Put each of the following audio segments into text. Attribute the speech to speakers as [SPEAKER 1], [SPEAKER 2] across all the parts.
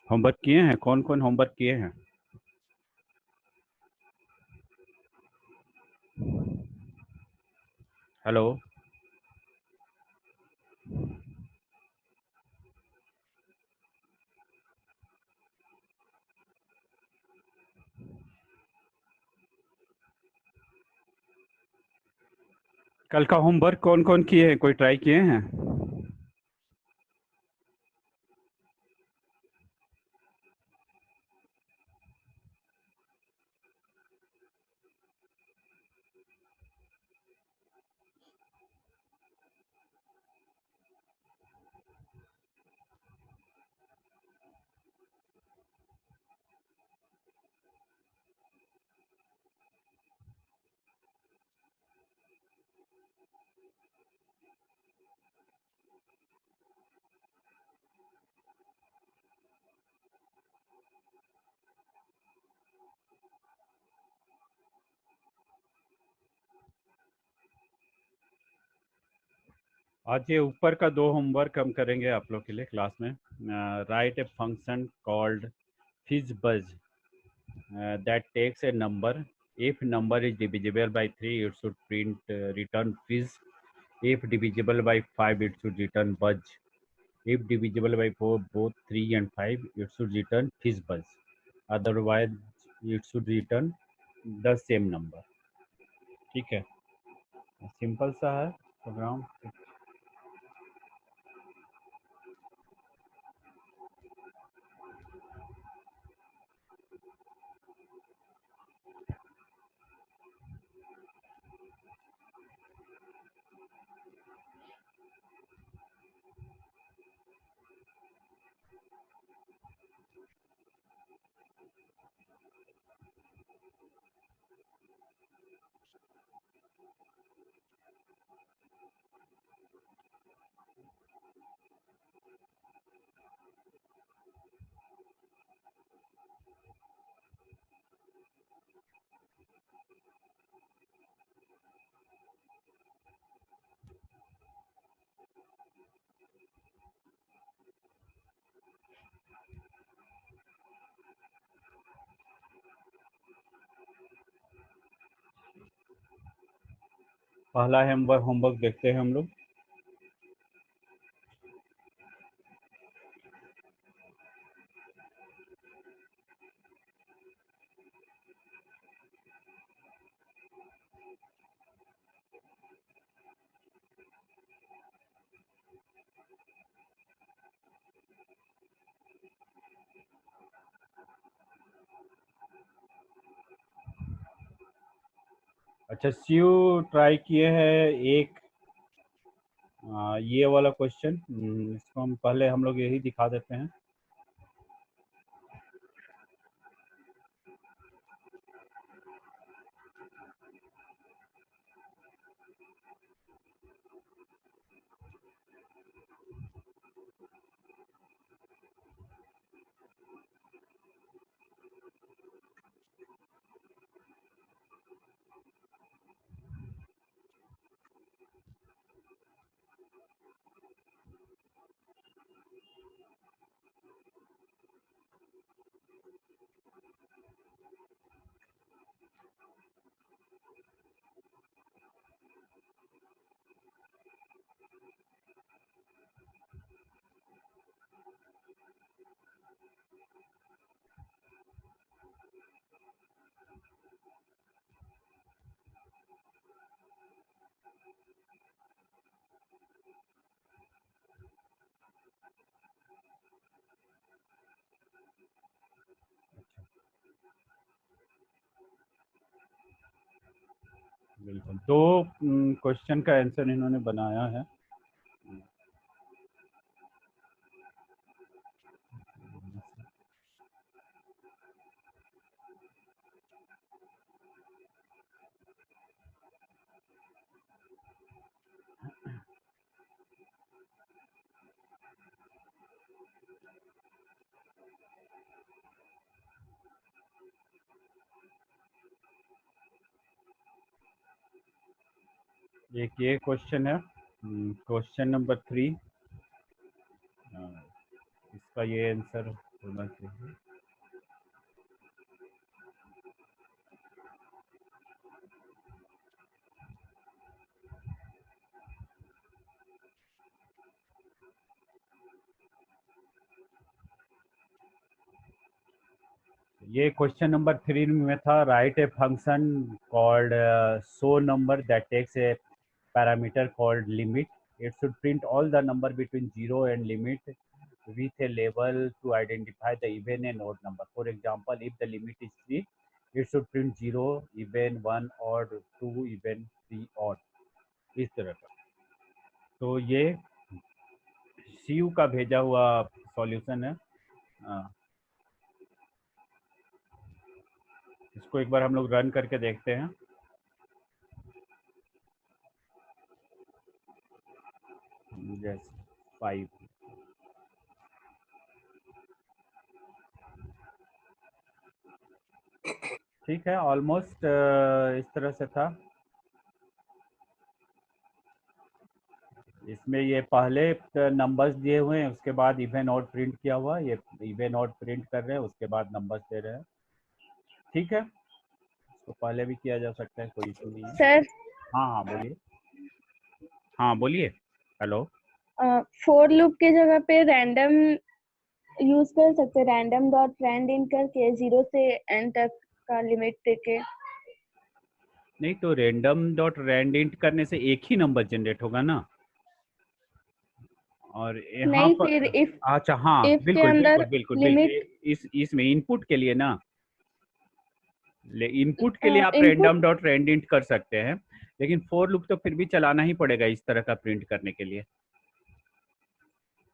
[SPEAKER 1] Homework किए हैं? कौन कौन होमवर्क किए हैं? हेलो। कल का होमवर्क कौन कौन किए हैं? कोई ट्राई किए हैं? आज ये ऊपर का 2 होमवर्क हम करेंगे आप लोग के लिए क्लास में। Right a function called fizzbuzz that takes a number. If number is divisible by 3, it should return fizz. If divisible by 5, it should return buzz. If divisible by 4, both 3 and 5, it should return fizzbuzz. Otherwise, it should return the same number. ठीक है, simple सा है programme. पहला homework देखते हैं हम लोग। अच्छा, सीयू ट्राई किए हैं एक ये वाला क्वेश्चन। इसको हम पहले हम लोग यही दिखा देते हैं। बिल्कुल, 2 क्वेश्चन का आंसर इन्होंने बनाया है। एक ये क्वेश्चन है, क्वेश्चन नंबर 3। इसका ये आंसर ये क्वेश्चन नंबर 3 में था, write a function called show number that takes a parameter called limit. It should print all the number between 0 and limit with a label to identify the even and odd number. For example, if the limit is 3, it should print 0, even, 1, odd, 2, even, 3, odd. इस तरह का। तो ये CU का भेजा हुआ solution है। इसको एक बार हम लोग रन करके देखते हैं। यस 5। ठीक है, ऑलमोस्ट इस तरह से था। इसमें ये पहले नंबर्स दिए हुए हैं, उसके बाद इवन ऑड प्रिंट किया हुआ, ये इवन ऑड प्रिंट कर रहे हैं, उसके बाद नंबर्स दे रहे हैं। ठीक है, तो पहले भी किया जा सकता है, कोई इशू नहीं है।
[SPEAKER 2] सर
[SPEAKER 1] हाँ बोलिए। हाँ बोलिए। हेलो।
[SPEAKER 2] फोर लूप के जगह पे रैंडम यूज कर सकते, रैंडम डॉट रैंड इन करके 0 से एन तक का लिमिट देके।
[SPEAKER 1] नहीं तो रैंडम डॉट रैंड इंट करने से एक ही नंबर जनरेट होगा ना, और यहाँ
[SPEAKER 2] नहीं,
[SPEAKER 1] पर
[SPEAKER 2] फिर इफ
[SPEAKER 1] अच्छा हाँ
[SPEAKER 2] if के
[SPEAKER 1] बिल्कुल
[SPEAKER 2] अंदर
[SPEAKER 1] बिल्कुल बिल्कुल
[SPEAKER 2] लिमिट
[SPEAKER 1] बिल्कुल, इसमें इनपुट के लिए ना, इनपुट के लिए आप
[SPEAKER 2] input
[SPEAKER 1] random dot rand int कर सकते हैं, लेकिन फोर लूप तो फिर भी चलाना ही पड़ेगा इस तरह का प्रिंट करने के लिए।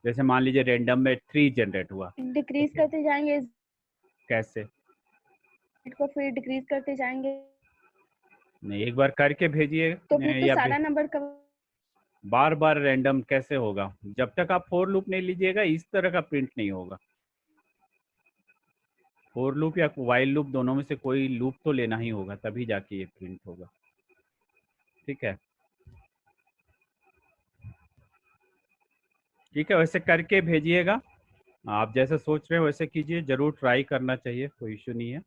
[SPEAKER 1] जैसे मान लीजिए रैंडम में 3 जनरेट हुआ,
[SPEAKER 2] डिक्रीज करते जाएंगे,
[SPEAKER 1] कैसे?
[SPEAKER 2] को फिर डिक्रीज करते जाएंगे
[SPEAKER 1] नहीं, एक बार करके भेजिए।
[SPEAKER 2] तो फिर तो
[SPEAKER 1] या
[SPEAKER 2] सारा नंबर का
[SPEAKER 1] बार बार रैंडम कैसे होगा? जब तक आप फोर लूप नहीं लीजिएगा इस तरह का प्रिंट नहीं होगा। फोर लूप या वाइल लूप दोनों में से कोई लूप तो लेना ही होगा, तभी जाके ये प्रिंट होगा। ठीक है, ठीक है, वैसे करके भेजिएगा। आप जैसे सोच रहे हो वैसे कीजिए, जरूर ट्राई करना चाहिए, कोई इशू नहीं है।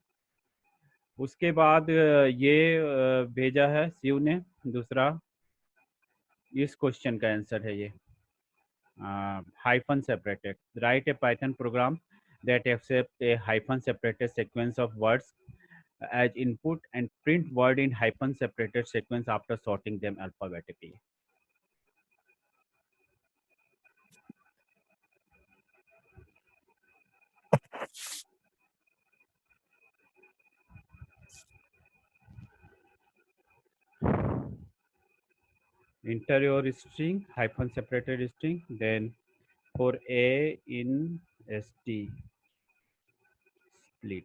[SPEAKER 1] उसके बाद ये भेजा है शिव ने दूसरा, इस क्वेश्चन का आंसर है ये, hyphen separated. Write a Python program that accepts a hyphen separated sequence of words as input and print word in hyphen separated sequence after sorting them alphabetically. Enter your string, hyphen separated string, then for A in ST, split.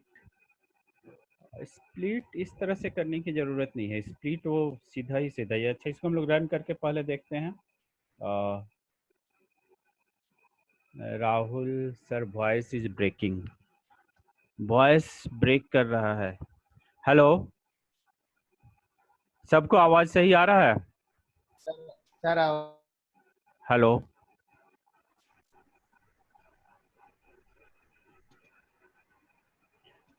[SPEAKER 1] Split इस तरह से करने की ज़रूरत नहीं है, split वो सीधा ही सीधा ही। अच्छा, इसको हम लोग रन करके पहले देखते हैं। Rahul sir, voice is breaking, voice break कर रहा है। हेलो, सबको आवाज़ सही आ रहा है?
[SPEAKER 3] Sir
[SPEAKER 1] hello,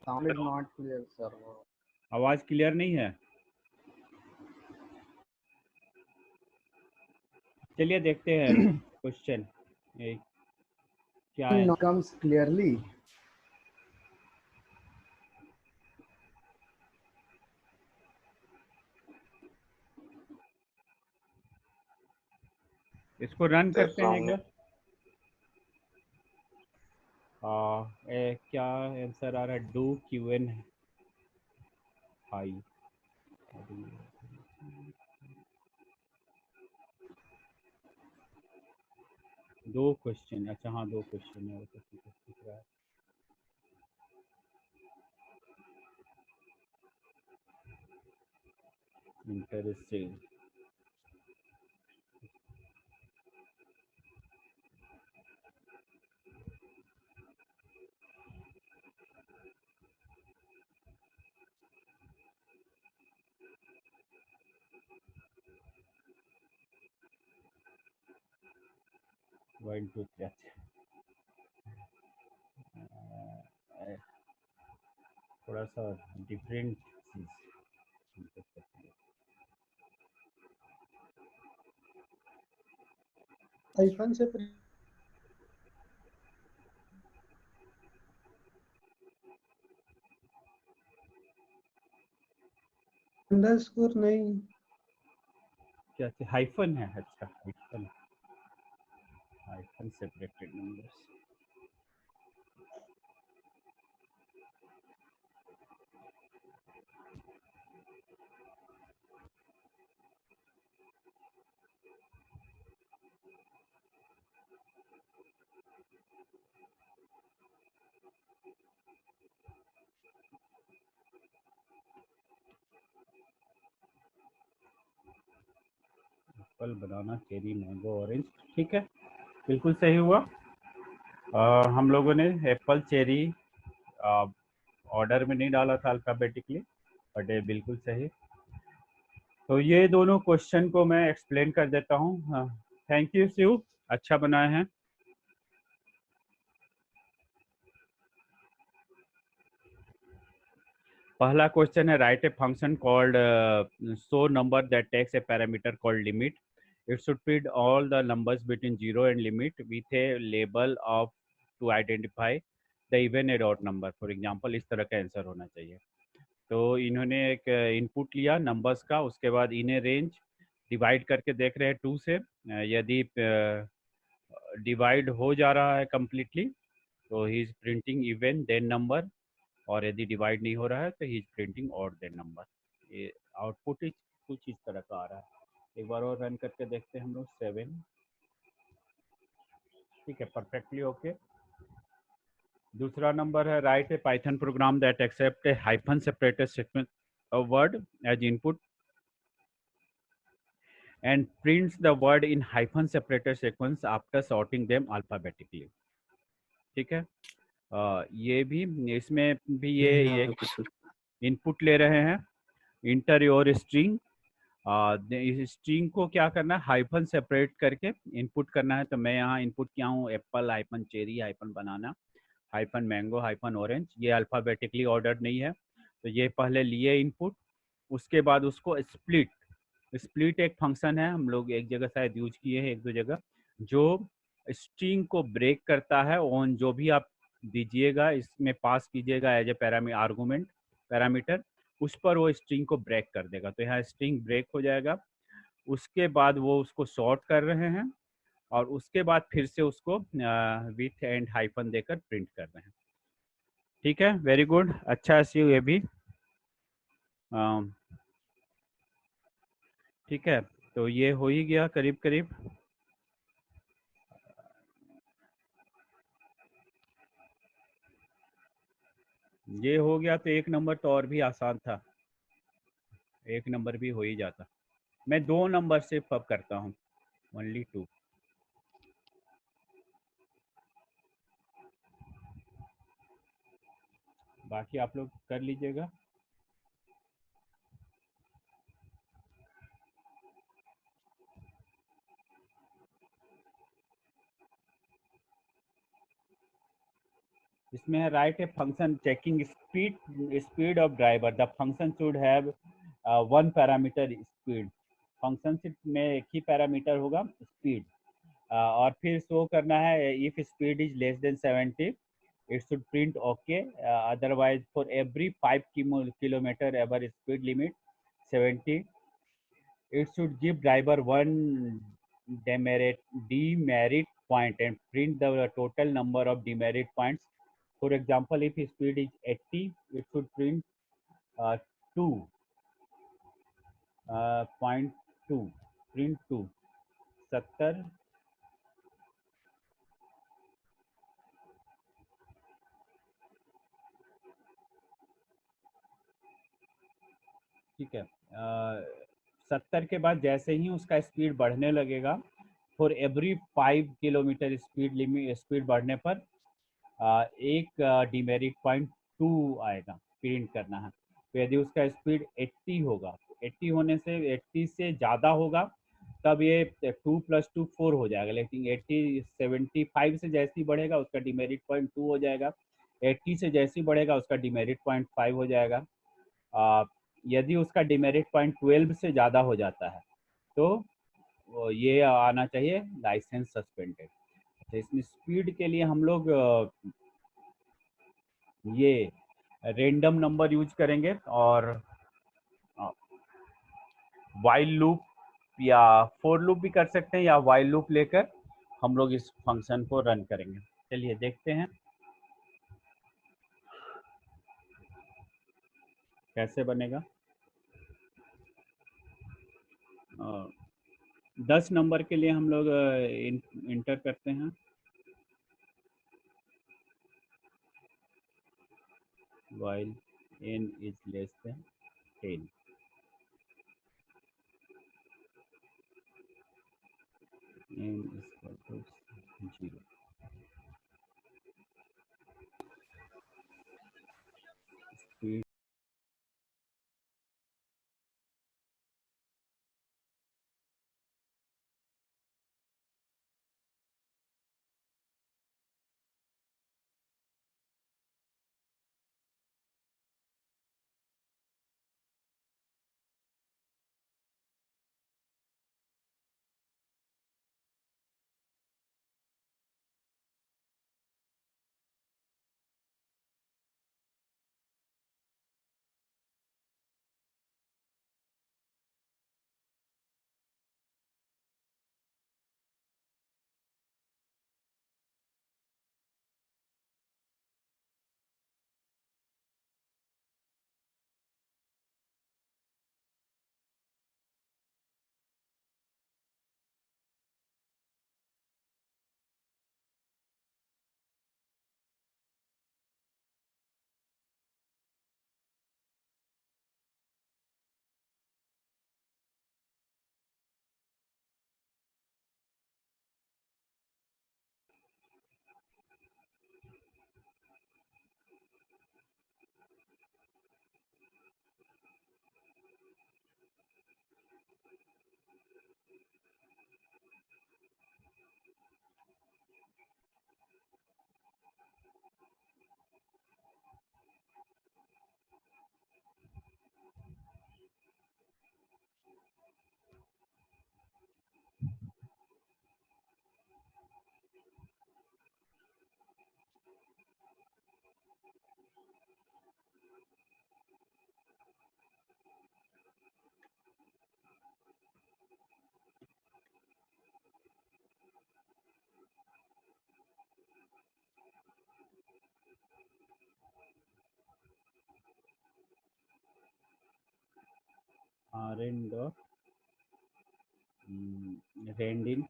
[SPEAKER 3] sound is not clear sir.
[SPEAKER 1] आवाज़ क्लियर नहीं है? चलिए देखते हैं क्वेश्चन क्या है।
[SPEAKER 3] Comes clearly.
[SPEAKER 1] इसको रन करते हैं एक बार। क्या आंसर आ रहा है? डू क्यू एन हाई। दो क्वेश्चन, अच्छा हाँ 2 क्वेश्चन है, वो तो ठीक है, दिख रहा है। इंटरेस्टिंग। वन टू थ्री, थोड़ा सा डिफरेंट चीज।
[SPEAKER 4] हाइफन से अंडरस्कोर नहीं,
[SPEAKER 1] क्या हाइफन है? अच्छा, hyphen, hyphen separated numbers. Apple, banana, cherry, mango, orange. ठीक है, बिल्कुल सही हुआ। हम लोगों ने एप्पल, चेरी ऑर्डर में नहीं डाला था अल्फ़ाबेटिकली, बट ये बिल्कुल सही। तो ये दोनों क्वेश्चन को मैं एक्सप्लेन कर देता हूँ। थैंक यू शिव, अच्छा बनाए हैं। पहला क्वेश्चन है, write a function called show number that takes a parameter called limit. It should print all the numbers between 0 and limit with a label of to identify the even ए odd number. For example इस तरह का answer होना चाहिए। तो इन्होंने एक input लिया नंबर्स का, उसके बाद इन्हें रेंज डिवाइड करके देख रहे हैं 2 से। यदि डिवाइड हो जा रहा है कम्प्लीटली तो he is printing even then number, और यदि डिवाइड नहीं हो रहा है तो he is printing odd then number. ये आउटपुट कुछ इस तरह का आ रहा है। एक बार और रन करके देखते हैं हम लोग। 7, ठीक है, परफेक्टली ओके। दूसरा नंबर है, write a Python program that accept a hyphen separated sequence of word as input and prints the word in hyphen separated sequence after sorting them alphabetically। ठीक है, ये भी, इसमें भी ये इनपुट ले रहे हैं, इंटर योर स्ट्रिंग। इस स्ट्रिंग को क्या करना है, हाइफन सेपरेट करके इनपुट करना है। तो मैं यहाँ इनपुट किया हूँ एप्पल हाइफन चेरी हाइफन बनाना हाइफन मैंगो हाइफन ऑरेंज। ये अल्फ़ाबेटिकली ऑर्डर नहीं है, तो ये पहले लिए इनपुट, उसके बाद उसको स्प्लिट। स्प्लिट एक फंक्शन है, हम लोग एक जगह शायद यूज किए हैं, एक दो जगह, जो स्ट्रिंग को ब्रेक करता है ऑन जो भी आप दीजिएगा, इसमें पास कीजिएगा एज ए आर्गूमेंट पैरामीटर, उस पर वो स्ट्रिंग को ब्रेक कर देगा। तो यहाँ स्ट्रिंग ब्रेक हो जाएगा। उसके बाद वो उसको सॉर्ट कर रहे हैं, और उसके बाद फिर से उसको विथ एंड हाइफन देकर प्रिंट कर रहे हैं। ठीक है, वेरी गुड, अच्छा सी ये भी। ठीक है, तो ये हो ही गया करीब करीब। ये हो गया तो एक नंबर तो और भी आसान था, एक नंबर भी हो ही जाता। मैं 2 नंबर से अब करता हूँ, ओनली 2। बाकी आप लोग कर लीजिएगा। इसमें है, write a function checking speed of driver. The function should have 1 parameter speed. Function में एक ही पैरामीटर होगा, स्पीड। और फिर शो करना है, if speed is less than 70 it should print okay, otherwise for every 5 kilometer above speed limit 70 it should give driver 1 demerit point and print the total number of demerit points. For example, if speed is 80 it should print 2 point 2, print 2। 70, ठीक है। 70 के बाद जैसे ही उसका speed बढ़ने लगेगा, for every 5 kilometre speed बढ़ने पर एक डिमेरिट पॉइंट 2 आएगा, प्रिंट करना है। तो यदि उसका स्पीड 80 होगा, 80 होने से 80 से ज़्यादा होगा तब ये 2 + 2 4 हो जाएगा। लेकिन 75 से जैसे ही बढ़ेगा उसका डिमेरिट पॉइंट 2 हो जाएगा। 80 से जैसे ही बढ़ेगा उसका डिमेरिट पॉइंट 5 हो जाएगा। यदि उसका डिमेरिट पॉइंट 12 से ज़्यादा हो जाता है तो ये आना चाहिए लाइसेंस सस्पेंडेड। तो इसमें स्पीड के लिए हम लोग ये रेंडम नंबर यूज करेंगे और वाइल लूप या फोर लूप भी कर सकते हैं, या वाइल लूप लेकर हम लोग इस फंक्शन को रन करेंगे। चलिए देखते हैं कैसे बनेगा। 10 नंबर के लिए हम लोग इंटर करते हैं while n is less than 10। n is equal to 0। Speed rn dot randint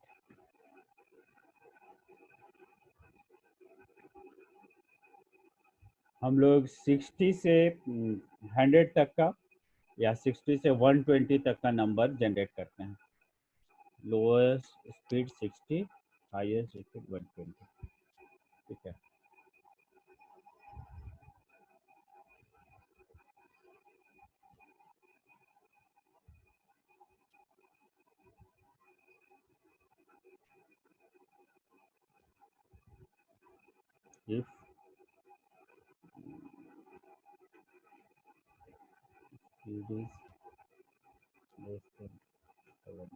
[SPEAKER 1] हम लोग 60 से 100 तक का या 60 से 120 तक का नंबर जनरेट करते हैं। Lowest speed 60, highest speed 120। ठीक है। if speed is less than 70,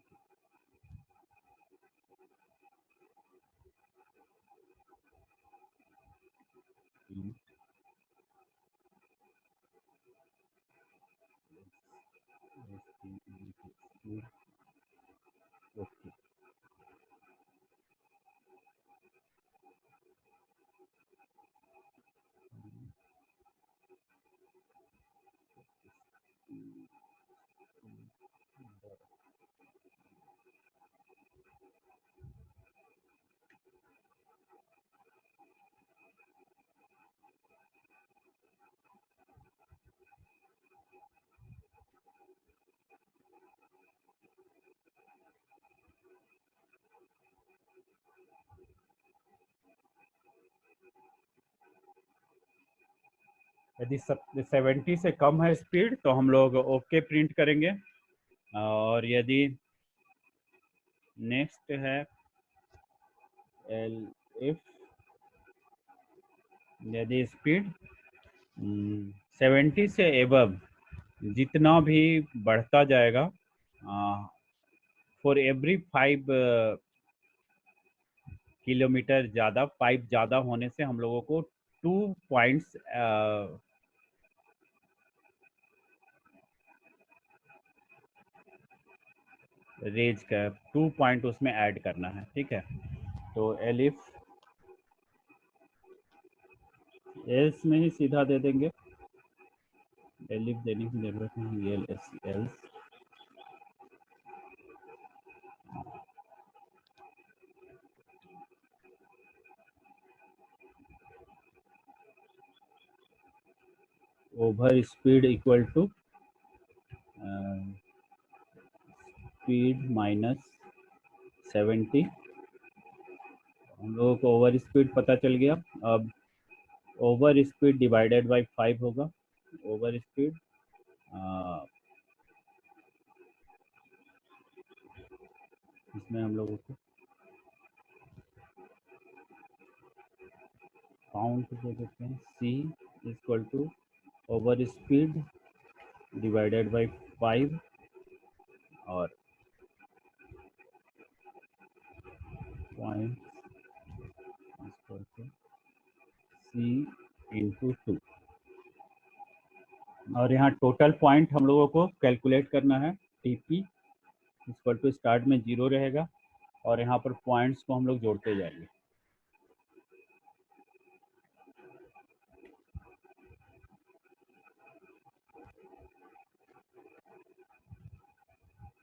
[SPEAKER 1] int speed okay। यदि 70 से कम है स्पीड तो हम लोग ओके प्रिंट करेंगे, और यदि नेक्स्ट है if यदि स्पीड 70 से एबव जितना भी बढ़ता जाएगा, फॉर एवरी 5 किलोमीटर ज़्यादा, 5 ज़्यादा होने से हम लोगों को 2 पॉइंट्स रेज का 2 पॉइंट उसमें ऐड करना है, ठीक है। तो एलिफ एल्स में ही सीधा दे देंगे, एलिफ देने की जरूरत नहीं, else else over speed equal to speed minus 70। हम लोगों को ओवर स्पीड पता चल गया। अब ओवर स्पीड डिवाइडेड बाय 5 होगा। ओवर स्पीड इसमें हम लोगों को काउंट दे देते हैं, C equal to over speed divided by 5 और point equal to C into 2। और यहाँ टोटल पॉइंट हम लोगों को कैलकुलेट करना है। टीपी इक्वल टू स्टार्ट में 0 रहेगा और यहाँ पर पॉइंट्स को हम लोग जोड़ते जाएंगे।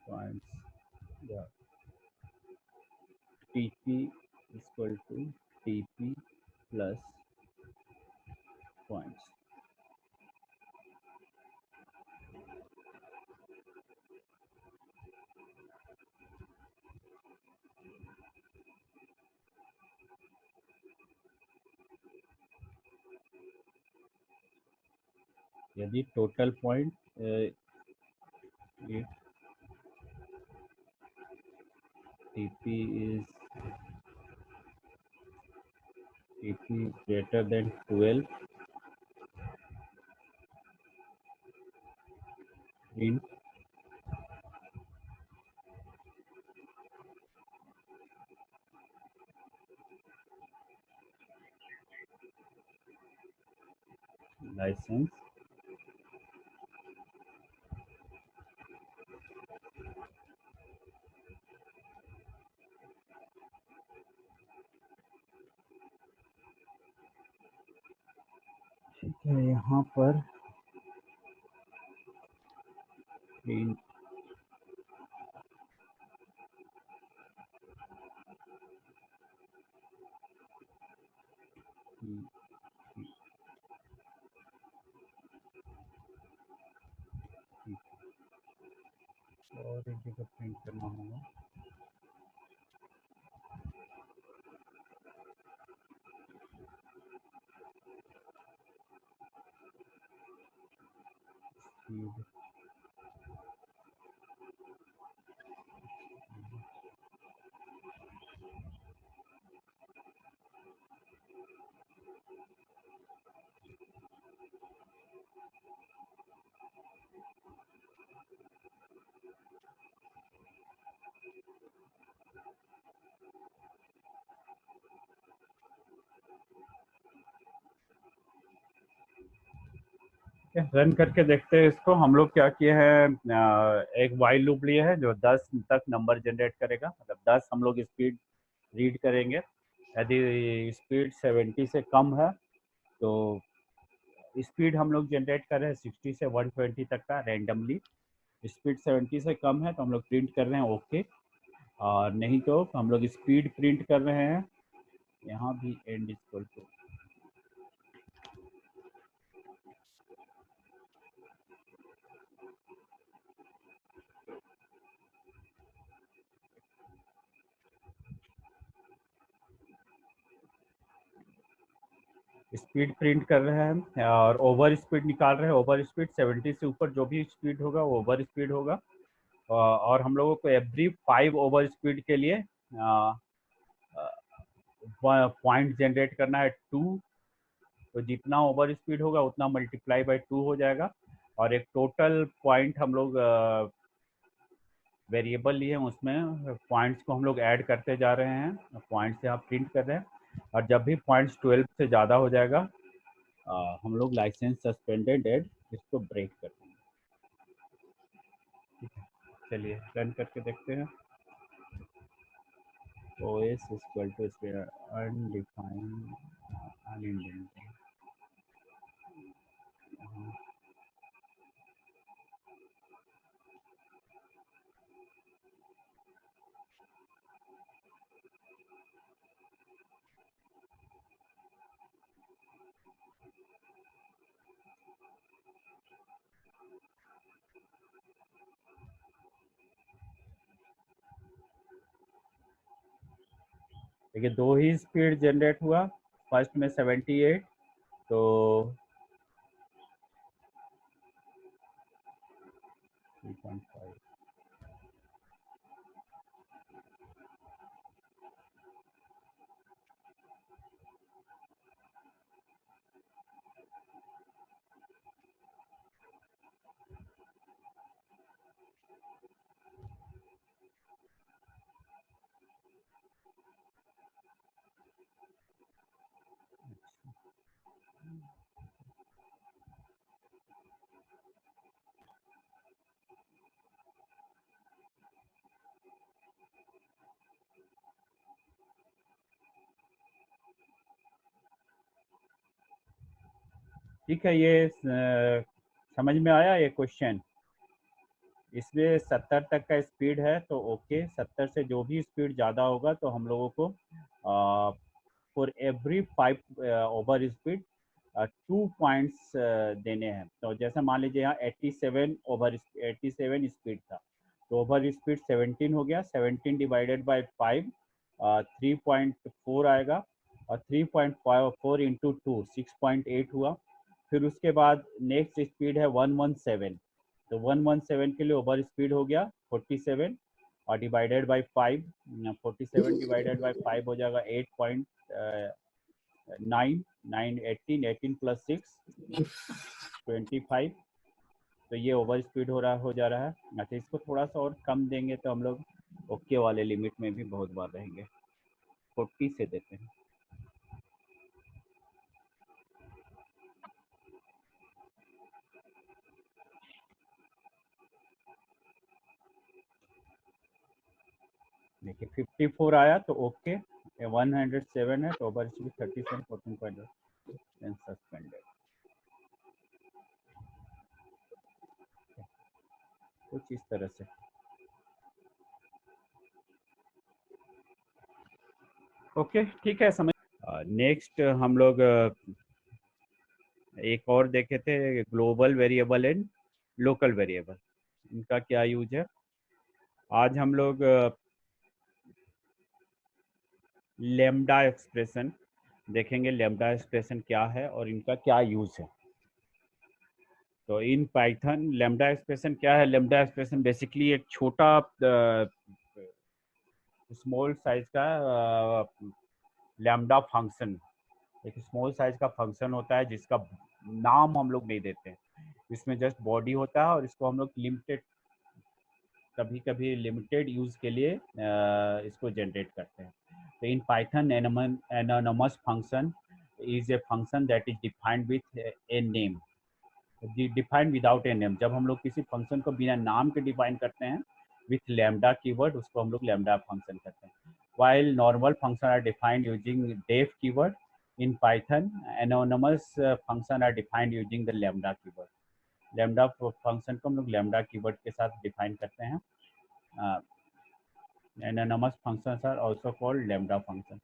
[SPEAKER 1] पॉइंट्स या TP equal to TP plus points. यदि total point TP is TP greater than 12 in license ठीक है। यहाँ पर प्रिंट और एक जगह प्रिंट करना होगा। speed रन करके देखते हैं इसको। हम लोग क्या किए हैं, एक वाइल लूप लिए है जो 10 तक नंबर जनरेट करेगा, मतलब 10 हम लोग स्पीड रीड करेंगे। यदि स्पीड 70 से कम है तो स्पीड हम लोग जनरेट कर रहे हैं 60 से 120 तक का रैंडमली। स्पीड 70 से कम है तो हम लोग प्रिंट कर रहे हैं ओके, और नहीं तो हम लोग स्पीड प्रिंट कर रहे हैं। यहाँ भी end equal to speed print कर रहे हैं और ओवर स्पीड निकाल रहे हैं। ओवर स्पीड 70 से ऊपर जो भी स्पीड होगा वो ओवर स्पीड होगा। और हम लोगों को एवरी 5 ओवर स्पीड के लिए पॉइंट जनरेट करना है 2। तो जितना ओवर स्पीड होगा उतना मल्टीप्लाई बाय 2 हो जाएगा, और एक टोटल पॉइंट हम लोग वेरिएबल लिए हैं, उसमें पॉइंट्स को हम लोग ऐड करते जा रहे हैं, पॉइंट्स यहाँ प्रिंट कर रहे हैं, और जब भी पॉइंट्स 12 से ज़्यादा हो जाएगा हम लोग लाइसेंस सस्पेंडेड एड इसको ब्रेक कर देंगे। ठीक है, चलिए रन करके देखते हैं। OS equal to undefined unindented. देखिए 2 ही स्पीड जनरेट हुआ, फर्स्ट में 78, तो 3.5। ठीक है, ये समझ में आया ये क्वेश्चन। इसमें 70 तक का स्पीड है तो ओके, 70 से जो भी स्पीड ज़्यादा होगा तो हम लोगों को for every 5 over speed 2 points देने हैं। तो जैसे मान लीजिए यहाँ 87 स्पीड था, तो ओवर स्पीड 17 हो गया, 17 डिवाइडेड बाय 5 3.4 आएगा, और 3.4 इंटू 2 6.8 हुआ। फिर उसके बाद नेक्स्ट स्पीड है 117, तो 117 के लिए ओवर स्पीड हो गया 47, और डिवाइडेड बाय 5, 47 डिवाइडेड बाय 5 हो जाएगा 8.9, 18 प्लस 6 25, तो ये ओवर स्पीड हो जा रहा है। अच्छा, इसको थोड़ा सा और कम देंगे तो हम लोग ओके वाले लिमिट में भी बहुत बार रहेंगे, 40 से देते हैं। देखिए 54 आया तो ओके, 107 है तो ओवर स्पीड 37 14.8 सस्पेंडेड। कुछ इस तरह से। ओके ठीक है, समझ। नेक्स्ट हम लोग एक और देखे थे, global variable and local variable, इनका क्या यूज है। आज हम लोग लैम्डा एक्सप्रेशन देखेंगे, लैम्डा एक्सप्रेशन क्या है और इनका क्या यूज है। तो इन पाइथन लैम्डा एक्सप्रेशन क्या है। लैम्डा एक्सप्रेशन बेसिकली एक छोटा स्मॉल साइज का लैम्डा फंक्शन, एक स्मॉल साइज का फंक्शन होता है जिसका नाम हम लोग नहीं देते हैं, इसमें जस्ट बॉडी होता है, और इसको हम लोग लिमिटेड, कभी कभी लिमिटेड यूज के लिए इसको जनरेट करते हैं। तो in Python anonymous function is a function that is defined with a name, defined without a name. जब हम लोग किसी फंक्शन को बिना नाम के डिफाइन करते हैं विथ लैम्डा कीवर्ड, उसको हम लोग लैम्डा फंक्शन करते हैं। while normal function are defined using def keyword, in Python anonymous function are defined using the lambda keyword. lambda function को हम लोग lambda keyword के साथ डिफाइन करते हैं। anonymous functions are also called lambda function.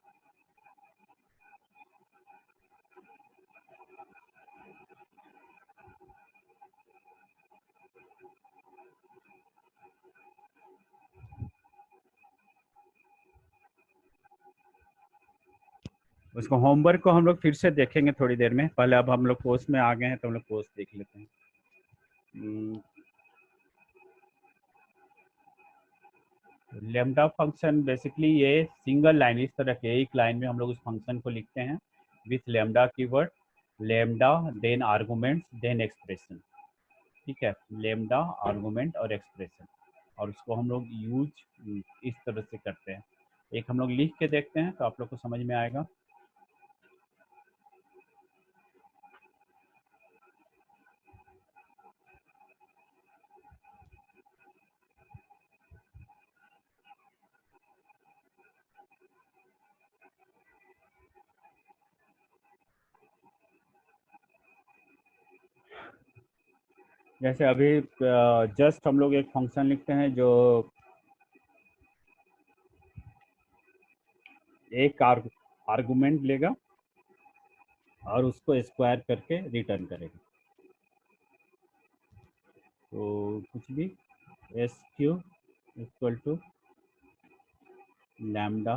[SPEAKER 1] उसको होमवर्क को हम लोग फिर से देखेंगे थोड़ी देर में, पहले अब हम लोग कोर्स में आ गए हैं तो हम लोग कोर्स देख लेते हैं। लैम्डा फंक्शन बेसिकली ये सिंगल लाइन, इस तरह के एक लाइन में हम लोग उस फंक्शन को लिखते हैं with lambda keyword. Lambda then arguments then expression, ठीक है, लेमडा आर्गुमेंट और एक्सप्रेशन, और उसको हम लोग यूज इस तरह से करते हैं। एक हम लोग लिख के देखते हैं तो आप लोग को समझ में आएगा। जैसे अभी जस्ट हम लोग एक फंक्शन लिखते हैं जो एक आर्गुमेंट लेगा और उसको स्क्वायर करके रिटर्न करेगा। तो कुछ भी S Q equal to lambda,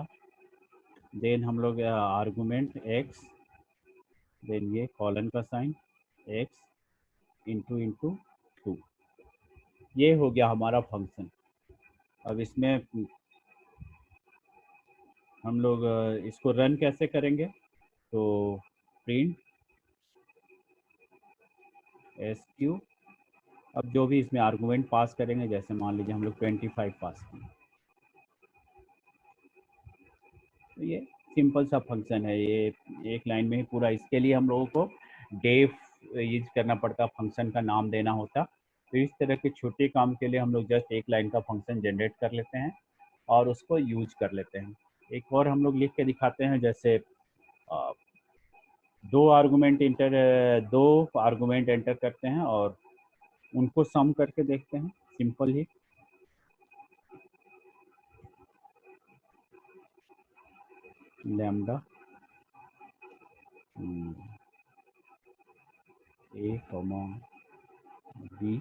[SPEAKER 1] then हम लोग आर्गुमेंट एक्स, देन ये कॉलन का sign x into into two, ये हो गया हमारा फंक्शन। अब इसमें हम लोग इसको रन कैसे करेंगे, तो प्रिंट एस क्यू, अब जो भी इसमें आर्गुमेंट पास करेंगे, जैसे मान लीजिए हम लोग 25 पास किए, तो ये सिंपल सा फंक्शन है, ये एक लाइन में ही पूरा। इसके लिए हम लोगों को डेफ यूज करना पड़ता, फंक्शन का नाम देना होता। तो इस तरह के छोटे काम के लिए हम लोग जस्ट एक लाइन का फंक्शन जनरेट कर लेते हैं और उसको यूज कर लेते हैं। एक और हम लोग लिख के दिखाते हैं, जैसे दो आर्गुमेंट एंटर करते हैं और उनको सम करके देखते हैं, सिंपल ही। लैम्डा ए कॉमा बी,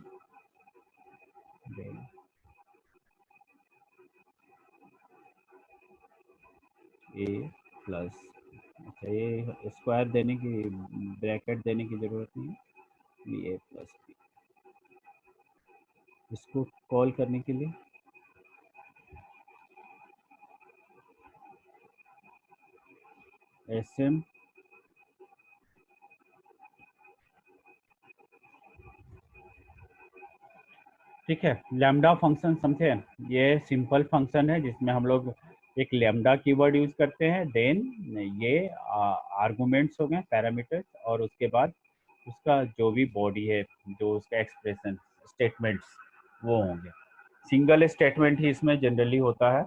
[SPEAKER 1] देन ए प्लस, अच्छा ये स्क्वायर देने की, ब्रैकेट देने की ज़रूरत नहीं है, बी ए प्लस बी। इसको कॉल करने के लिए एस एम, ठीक है। लैम्डा फंक्शन समझे, ये सिंपल फंक्शन है जिसमें हम लोग एक लैम्डा कीवर्ड यूज करते हैं, देन ये आर्गुमेंट्स हो गए, पैरामीटर्स, और उसके बाद उसका जो भी बॉडी है, जो उसका एक्सप्रेशन स्टेटमेंट्स वो होंगे। सिंगल स्टेटमेंट ही इसमें जनरली होता है,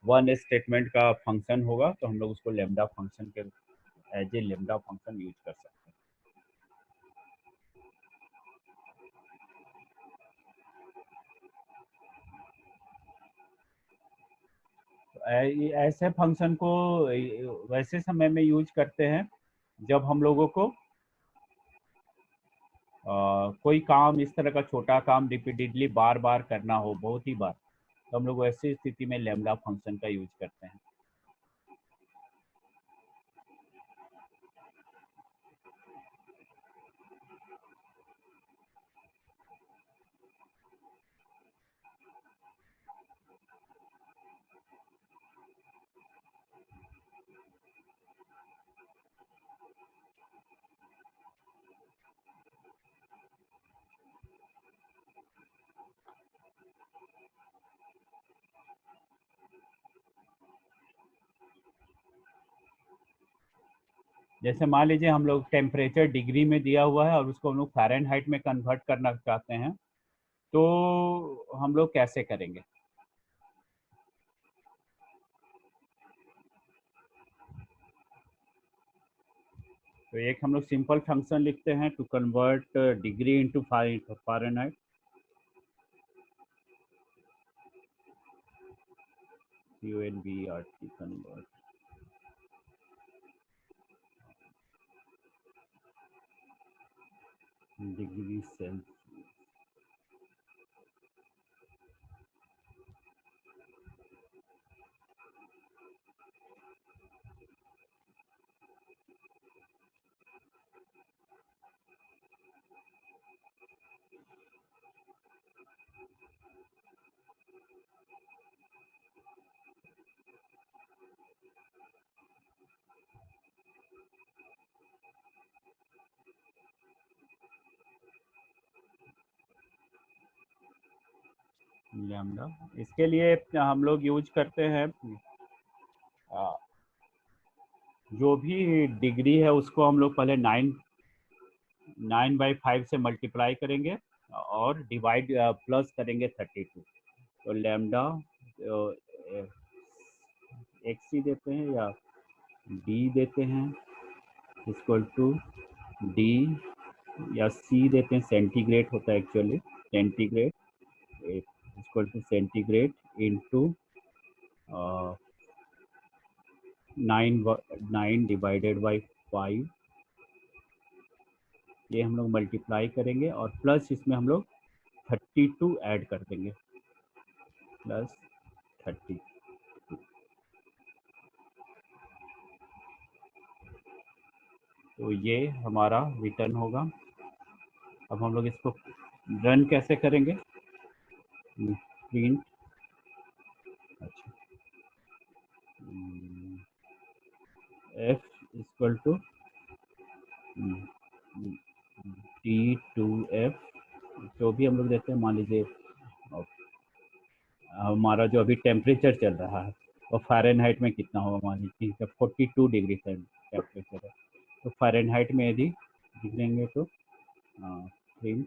[SPEAKER 1] वन स्टेटमेंट का फंक्शन होगा, तो हम लोग उसको लैम्डा फंक्शन के as a lambda function use कर सकते हैं। ऐसे फंक्शन को वैसे समय में यूज करते हैं जब हम लोगों को कोई काम, इस तरह का छोटा काम रिपीटेडली बार बार करना हो, बहुत ही बार, तो हम लोग ऐसी स्थिति में लैम्डा फंक्शन का यूज करते हैं। जैसे मान लीजिए हम लोग टेम्परेचर डिग्री में दिया हुआ है और उसको हम लोग फ़ारेनहाइट में कन्वर्ट करना चाहते हैं, तो हम लोग कैसे करेंगे। तो एक हम लोग सिंपल फंक्शन लिखते हैं to convert degree into Fahrenheit, CONVERT convert degree Celsius. Lambda, इसके लिए हम लोग यूज करते हैं जो भी डिग्री है उसको हम लोग पहले 9/5 से मल्टीप्लाई करेंगे और डिवाइड प्लस करेंगे 32। तो लैम्डा एक्स ही देते हैं या डी देते हैं इक्वल टू डी, या सी देते हैं, सेंटीग्रेड होता है actually, centigrade equal to centigrade into 9/5, ये हम लोग मल्टीप्लाई करेंगे और प्लस इसमें हम लोग 32 ऐड कर देंगे, प्लस 30। तो ये हमारा रिटर्न होगा। अब हम लोग इसको रन कैसे करेंगे, प्रिंट, अच्छा, एफ इक्वल टू D2F, जो भी हम लोग देते हैं, मान लीजिए हमारा जो अभी टेम्परेचर चल रहा है वो फ़ारेनहाइट में कितना होगा, मान लीजिए 42 डिग्री टेम्परेचर है, तो फ़ारेनहाइट में यदि लिखेंगे तो प्रिंट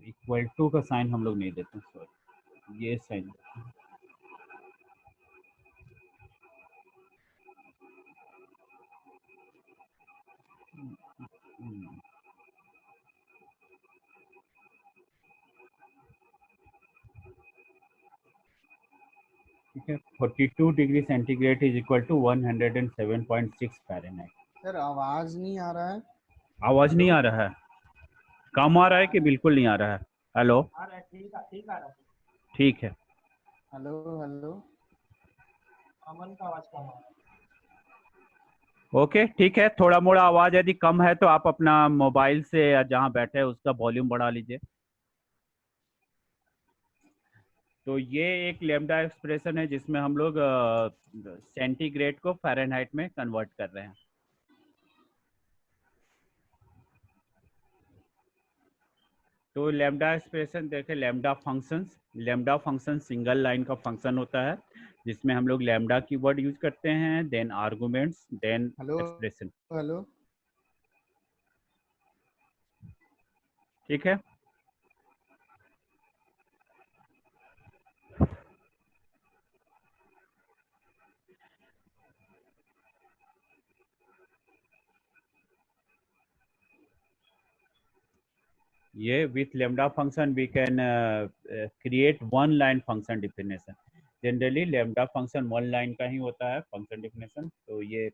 [SPEAKER 1] इक्वल टू का साइन हम लोग नहीं देते, सॉरी, ये साइन देते हैं। ठीक है, 42 degree centigrade is equal to 107.6 Fahrenheit.
[SPEAKER 3] Sir आवाज नहीं आ रहा है।
[SPEAKER 1] आवाज नहीं आ रहा है, कम आ रहा है कि बिल्कुल नहीं आ रहा है? हेलो,
[SPEAKER 3] आ रहा है, ठीक आ रहा है।
[SPEAKER 1] ठीक है,
[SPEAKER 3] हेलो हेलो, अमन का आवाज कम आ रहा है।
[SPEAKER 1] ओके, ठीक है। थोड़ा मोड़ा आवाज यदि कम है तो आप अपना मोबाइल से या जहाँ बैठे हैं उसका वॉल्यूम बढ़ा लीजिए। तो ये एक लैम्डा एक्सप्रेशन है जिसमें हम लोग सेंटीग्रेड को फ़ारेनहाइट में कन्वर्ट कर रहे हैं। तो लैम्डा एक्सप्रेशन देखें, लैम्डा फंक्शन सिंगल लाइन का फंक्शन होता है जिसमें हम लोग लैम्डा कीवर्ड यूज करते हैं, then arguments, then
[SPEAKER 3] hello
[SPEAKER 1] expression.
[SPEAKER 3] Hello,
[SPEAKER 1] ठीक है, ये with lambda function we can create one line function definition। Generally lambda function one line का ही होता है फंक्शन डिफिनेशन। तो ये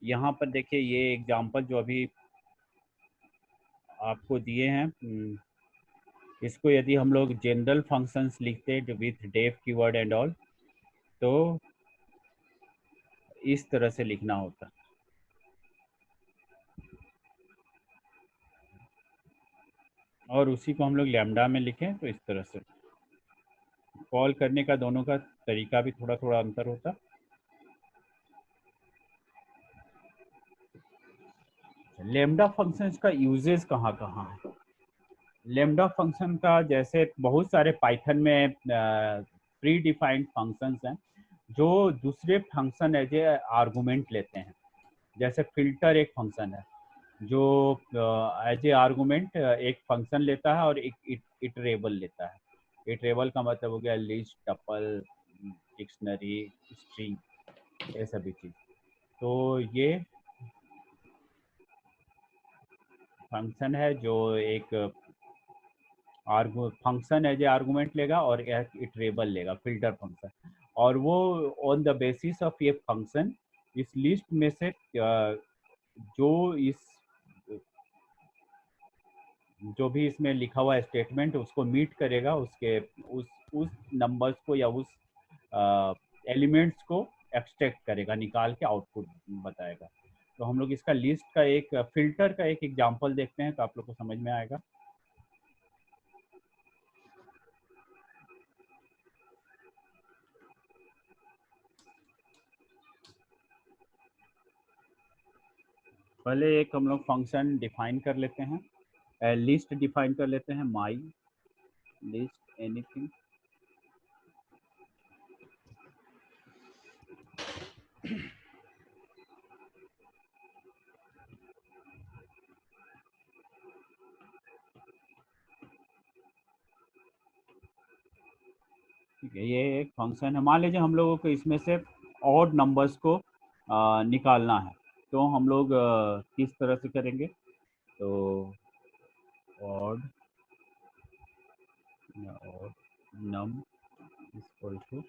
[SPEAKER 1] यहाँ पर देखिए, ये एग्जांपल जो अभी आपको दिए हैं, इसको यदि हम लोग जनरल फंक्शंस लिखते with def keyword and all तो इस तरह से लिखना होता, और उसी को हम लोग लैम्डा में लिखें तो इस तरह से कॉल करने का दोनों का तरीका भी थोड़ा थोड़ा अंतर होता। लैम्डा फंक्शंस का यूजेस कहाँ कहाँ है, लेमडा फंक्शन का जैसे बहुत सारे पाइथन में प्री डिफाइंड फंक्शंस हैं जो दूसरे फंक्शन एज ए आर्गुमेंट लेते हैं। जैसे फिल्टर एक फंक्शन है जो एज ए आर्गुमेंट एक फंक्शन लेता है और एक इटरेबल लेता है। इटरेबल का मतलब हो गया लिस्ट, टपल, डिक्शनरी, स्ट्रिंग, ये सभी चीज़। तो ये फंक्शन है जो एक फंक्शन एज ए आर्गुमेंट लेगा और एक इटरेबल लेगा, फिल्टर फंक्शन। और वो ऑन द बेसिस ऑफ ये फंक्शन इस लिस्ट में से जो भी इसमें लिखा हुआ स्टेटमेंट उसको मीट करेगा, उसके उस नंबर्स को या उस एलिमेंट्स को एक्सट्रैक्ट करेगा, निकाल के आउटपुट बताएगा। तो हम लोग इसका लिस्ट का एक फिल्टर का एक एग्जांपल देखते हैं तो आप लोग को समझ में आएगा। पहले एक हम लोग फंक्शन डिफाइन कर लेते हैं, लिस्ट डिफाइन कर लेते हैं, माई लिस्ट एनीथिंग। ठीक है, ये एक फंक्शन है। मान लीजिए हम लोगों को इसमें से ऑड नंबर्स को निकालना है, तो हम लोग किस तरह से करेंगे? तो odd num equal to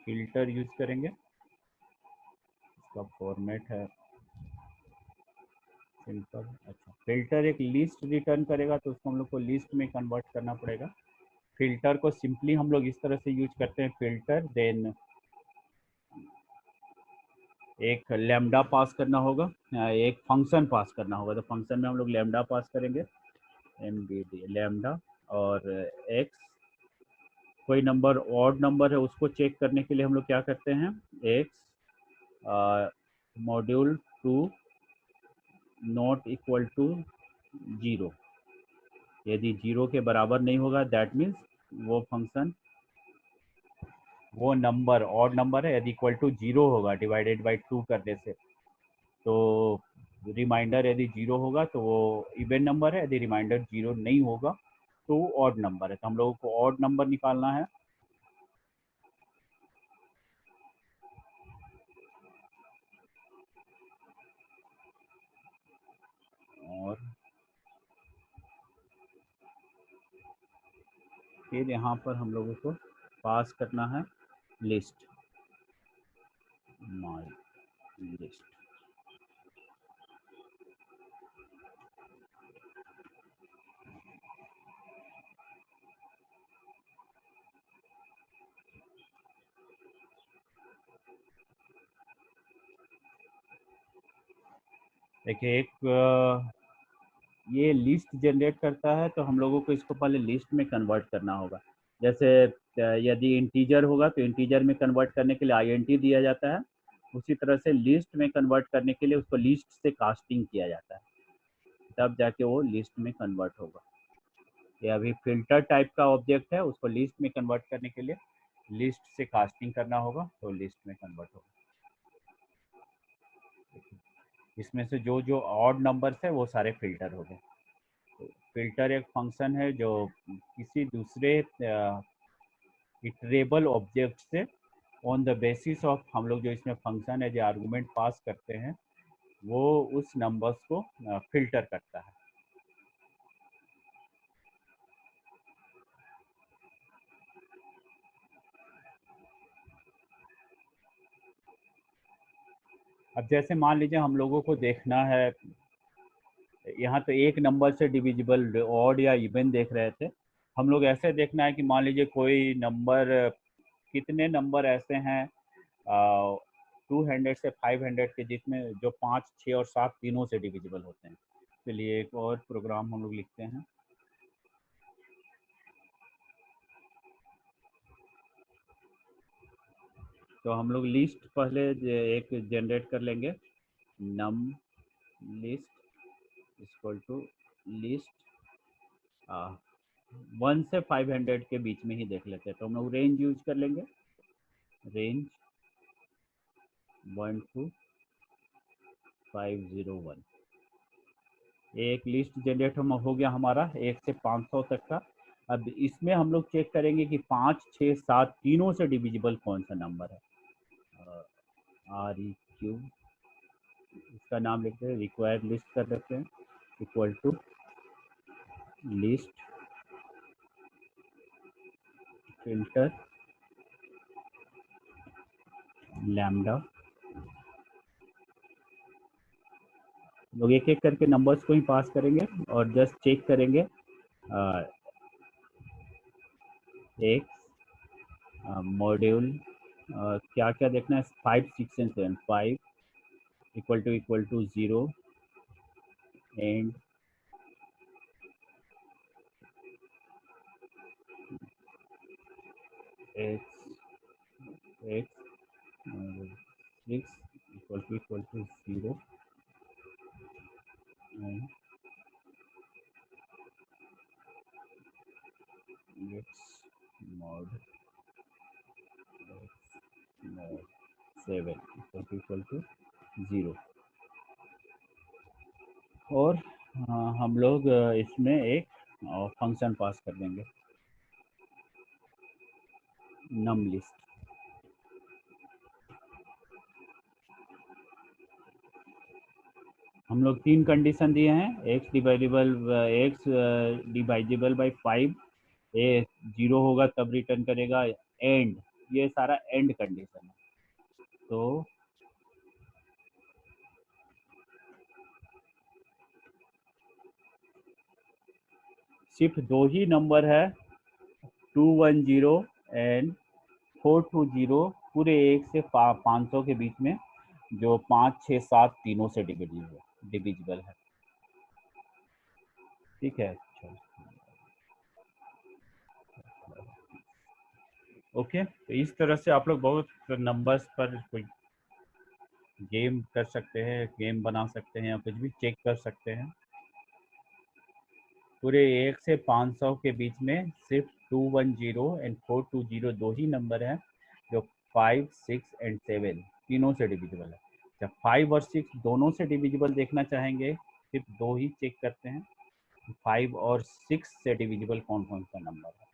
[SPEAKER 1] filter use करेंगे। इसका फॉर्मेट है सिंपल। अच्छा, फिल्टर एक लिस्ट रिटर्न करेगा तो उसको हम लोग को लिस्ट में कन्वर्ट करना पड़ेगा। फिल्टर को सिंपली हम लोग इस तरह से यूज करते हैं, फिल्टर देन एक लैम्डा पास करना होगा, एक फंक्शन पास करना होगा। तो फंक्शन में हम लोग लैम्डा पास करेंगे, एमबीडी लैम्डा, और एक्स कोई नंबर ऑड नंबर है उसको चेक करने के लिए हम लोग क्या करते हैं, x module 2 not equal to 0। यदि 0 के बराबर नहीं होगा दैट मीन्स वो फंक्शन, वो नंबर ऑड नंबर है। यदि इक्वल टू 0 होगा डिवाइडेड बाई 2 करने से, तो रिमाइंडर यदि 0 होगा तो वो इवन नंबर है, यदि रिमाइंडर 0 नहीं होगा तो वो ऑड नंबर है। तो हम लोगों को ऑड नंबर निकालना है। और फिर यहाँ पर हम लोगों को पास करना है लिस्ट, माई लिस्ट। देखिए एक ये लिस्ट जनरेट करता है तो हम लोगों को इसको पहले लिस्ट में कन्वर्ट करना होगा। जैसे यदि इंटीजर होगा तो इंटीजर में कन्वर्ट करने के लिए आईएनटी दिया जाता है, उसी तरह से लिस्ट में कन्वर्ट करने के लिए उसको लिस्ट से कास्टिंग किया जाता है, तब जाके वो लिस्ट में कन्वर्ट होगा। ये अभी फिल्टर टाइप का ऑब्जेक्ट है, उसको लिस्ट में कन्वर्ट करने के लिए लिस्ट से कास्टिंग करना होगा तो लिस्ट में कन्वर्ट होगा। इसमें से जो जो ऑड नंबर्स है वो सारे फिल्टर हो गए। तो फिल्टर एक फंक्शन है जो किसी दूसरे इटरेबल ऑब्जेक्ट से ऑन द बेसिस ऑफ हम लोग जो इसमें फंक्शन है जो आर्गुमेंट पास करते हैं वो उस नंबर्स को फिल्टर करता है। अब जैसे मान लीजिए हम लोगों को देखना है, यहाँ तो एक नंबर से डिविजिबल ऑड या इवन देख रहे थे, हम लोग ऐसे देखना है कि मान लीजिए कोई नंबर, कितने नंबर ऐसे हैं 200 से 500 के जिसमें जो 5, 6 और 7 तीनों से डिविजिबल होते हैं। चलिए एक और प्रोग्राम हम लोग लिखते हैं। तो हम लोग लिस्ट पहले एक जनरेट कर लेंगे, नम लिस्ट इक्वल टू लिस्ट 1 से 500 के बीच में ही देख लेते हैं, तो हम लोग रेंज यूज कर लेंगे, रेंज 1 to 501। एक लिस्ट जनरेट हो गया हमारा 1 से 500 तक का। अब इसमें हम लोग चेक करेंगे कि 5, 6, 7 तीनों से डिविजिबल कौन सा नंबर है। REQ इसका नाम लिखते हैं, रिक्वायर्ड लिस्ट कर लेते हैं, equal to list filter lambda. लोग एक एक करके नंबर्स को ही पास करेंगे और जस्ट चेक करेंगे एक मॉड्यूल क्या क्या देखना है, 5, 6 and 7। 5 equal to 0 and x 6 equal to 0 and x mod 7 equal to 0। और हम लोग इसमें एक फंक्शन पास कर देंगे, नम लिस्ट। हम लोग 3 कंडीशन दिए हैं, x डिवाइडेबल बाई 5, ए 0 होगा तब रिटर्न करेगा, एंड ये सारा एंड कंडीशन है। तो सिर्फ 2 ही नंबर है, 210 एंड 420 पूरे 1 से 500 के बीच में, जो 5, 6, 7 तीनों से डिविजिबल है। ठीक है, ओके। तो इस तरह से आप लोग बहुत नंबर्स पर कोई गेम कर सकते हैं, गेम बना सकते हैं या कुछ भी चेक कर सकते हैं। पूरे 1 से 500 के बीच में सिर्फ 210 एंड 420 दो ही नंबर हैं, जो 5, 6 एंड 7 तीनों से डिविजिबल है। जब 5 और 6 दोनों से डिविजिबल देखना चाहेंगे, सिर्फ 2 ही चेक करते हैं, 5 और 6 से डिविजिबल कौन कौन सा नंबर है।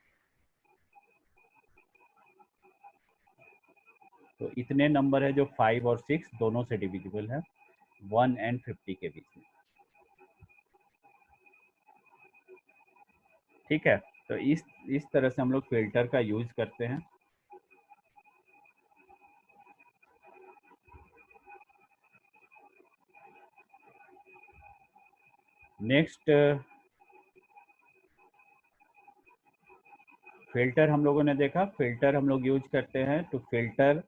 [SPEAKER 1] तो इतने नंबर है जो 5 और 6 दोनों से डिविजिबल है, 1 एंड 50 के बीच में। ठीक है, तो इस तरह से हम लोग फिल्टर का यूज करते हैं। नेक्स्ट फिल्टर हम लोगों ने देखा, फिल्टर हम लोग यूज करते हैं to filter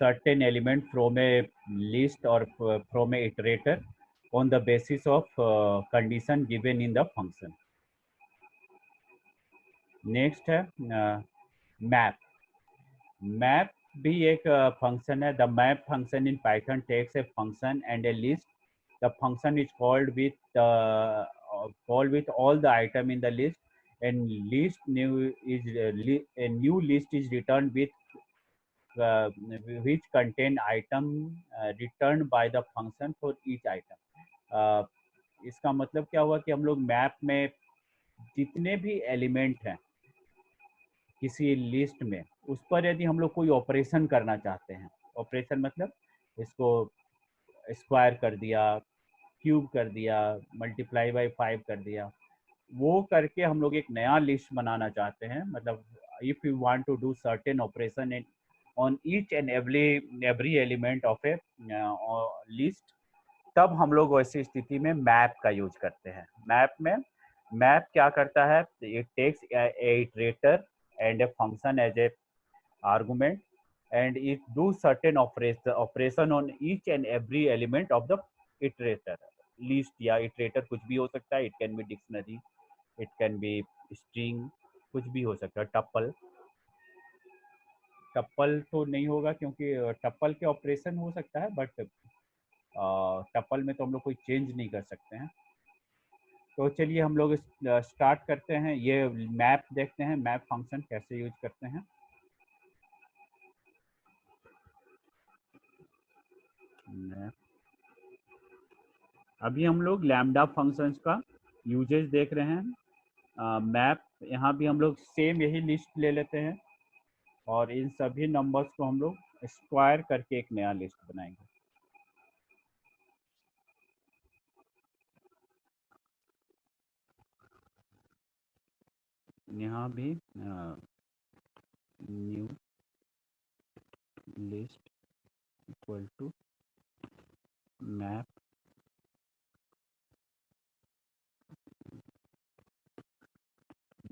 [SPEAKER 1] certain element from a list or from a iterator on the basis of condition given in the function. Next है मैप। मैप भी एक फंक्शन है। The map function in Python takes a function and a list. The function is called with all the item in the list, and a new list is returned with which contain item returned by the function for each item। इसका मतलब क्या हुआ कि हम लोग map में जितने भी एलिमेंट हैं किसी लिस्ट में, उस पर यदि हम लोग कोई ऑपरेशन करना चाहते हैं, ऑपरेशन मतलब इसको स्क्वायर कर दिया, क्यूब कर दिया, मल्टीप्लाई बाय 5 कर दिया, वो करके हम लोग एक नया लिस्ट बनाना चाहते हैं। मतलब if you want to do certain operation in on each and every element of a list, तब हम लोग वैसी स्थिति में मैप का यूज करते हैं। मैप क्या करता है, it takes a iterator and a function as a argument, and it do certain operation on each and every element of the iterator list। या iterator कुछ भी हो सकता है, it can be dictionary, it can be string, कुछ भी हो सकता है। टप्पल तो नहीं होगा क्योंकि टप्पल के ऑपरेशन हो सकता है, बट टपल में तो हम लोग कोई चेंज नहीं कर सकते हैं। तो चलिए हम लोग स्टार्ट करते हैं। ये मैप देखते हैं, मैप फंक्शन कैसे यूज करते हैं। मैप, अभी हम लोग लैम्डा फंक्शंस का यूजेज देख रहे हैं। मैप, यहाँ भी हम लोग सेम यही लिस्ट ले लेते हैं और इन सभी नंबर्स को हम लोग स्क्वायर करके एक नया लिस्ट बनाएंगे। यहाँ भी new list equal to map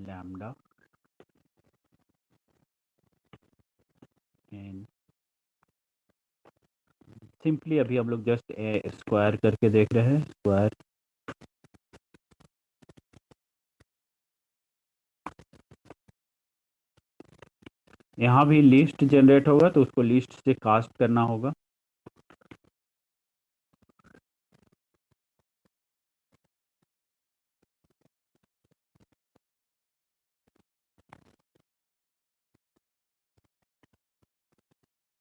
[SPEAKER 1] lambda and simply अभी हम लोग जस्ट स्क्वायर करके देख रहे हैं। स्क्वायर यहाँ भी लिस्ट जनरेट होगा तो उसको लिस्ट से कास्ट करना होगा।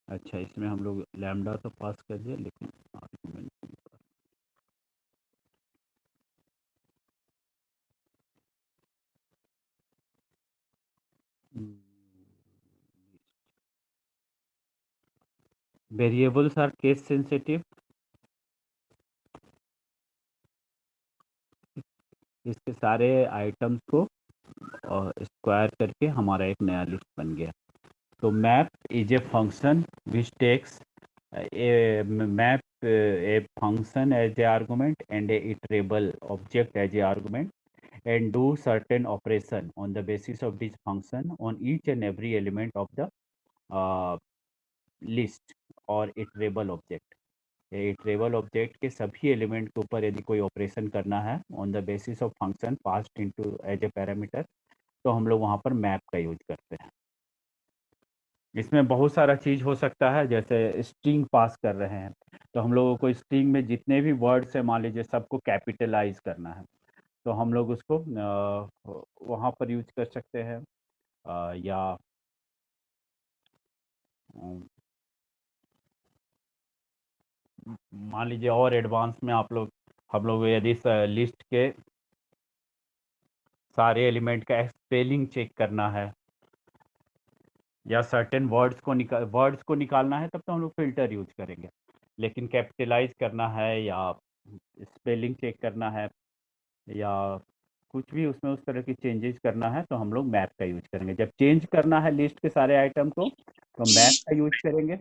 [SPEAKER 1] अच्छा, इसमें हम लोग लैम्डा तो पास कर दिया लेकिन आर्गुमेंट नहीं pass. Variables are case sensitive. इसके सारे आइटम्स को स्क्वायर करके हमारा एक नया लिस्ट बन गया। तो map is a function which takes a map a function as a argument and a iterable object as a argument and do certain operation on the basis of this function on each and every element of the uh, list और iterable object। Iterable object के सभी element के ऊपर यदि कोई operation करना है on the basis of function passed into as a parameter, तो हम लोग वहाँ पर मैप का यूज करते हैं। इसमें बहुत सारा चीज़ हो सकता है, जैसे स्ट्रिंग पास कर रहे हैं तो हम लोगों को स्ट्रिंग में जितने भी वर्ड्स है मान लीजिए सबको कैपिटलाइज करना है, तो हम लोग उसको वहाँ पर यूज कर सकते हैं। या मान लीजिए और एडवांस में हम लोग यदि लिस्ट के सारे एलिमेंट का स्पेलिंग चेक करना है या सर्टेन वर्ड्स को निकालना है, तब तो हम लोग फिल्टर यूज करेंगे। लेकिन कैपिटलाइज करना है या स्पेलिंग चेक करना है या कुछ भी उसमें उस तरह की चेंजेस करना है, तो हम लोग मैप का यूज करेंगे। जब चेंज करना है लिस्ट के सारे आइटम को तो मैप का यूज करेंगे,